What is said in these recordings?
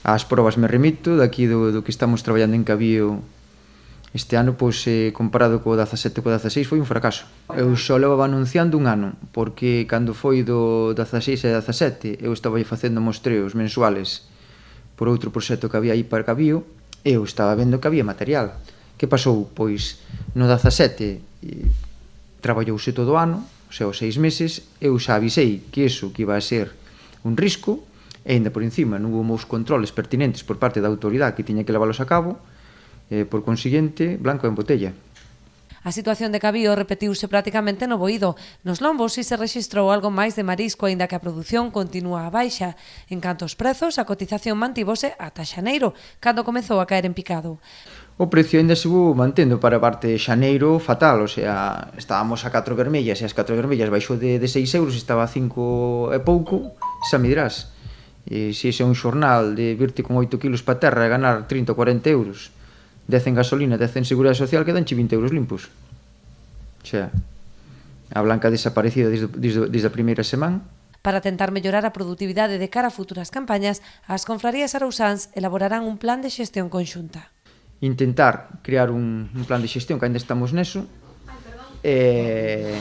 Ás probas me remito, daqui do que estamos traballando en Cabío este ano, pois, comparado co 17 e co 16, foi un fracaso. Eu só levaba anunciando un ano, porque cando foi do 16 e 17, eu estaba facendo mostreos mensuales por outro proxecto que había aí para Cabío, e eu estaba vendo que había material. Que pasou? Pois, no 17, traballouse todo o ano, o sea, os 6 meses, eu xa avisei que iso que iba a ser un risco, e ainda por encima non houve os controles pertinentes por parte da autoridade que tiña que leválos a cabo, por consiguiente, blanco en botella. A situación de Cabío repetiuse prácticamente no Boído. Nos lombos si se rexistrou algo máis de marisco, aínda que a produción continúa a baixa. En canto aos prezos, a cotización mantívose ata xaneiro, cando comezou a caer en picado. O precio ainda se vou mantendo para a parte de xaneiro fatal, o sea, estábamos a 4 vermellas e as 4 vermellas baixou de 6 euros, estaba a 5 e pouco, xa me dirás. E se ese é un xornal de virte con 8 kilos para terra e ganar 30 ou 40 euros, 10 en gasolina, 10 en seguridade social, quedanche 20 euros limpos. Xa, a blanca desaparecida desde a primeira semana. Para tentar mellorar a produtividade de cara a futuras campañas, as confrarías arousáns elaborarán un plan de xestión conxunta. Intentar crear un plan de xestión, que ainda estamos neso, e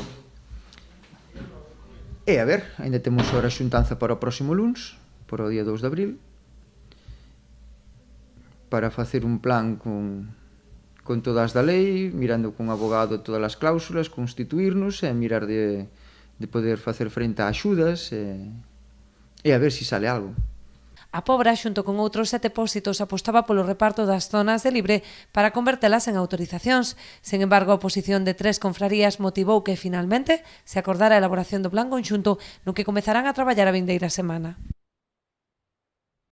a ver, ainda temos hora xuntanza para o próximo luns, para o día 2 de abril, para facer un plan con todas da lei, mirando con abogado todas as cláusulas, constituirnos e mirar de poder facer frente a axudas e a ver se sale algo. A Pobra, xunto con outros 7 pósitos, apostaba polo reparto das zonas de libre para convertelas en autorizacións. Sen embargo, a oposición de 3 confrarías motivou que, finalmente, se acordara a elaboración do plan conxunto no que comezarán a traballar a vindeira semana.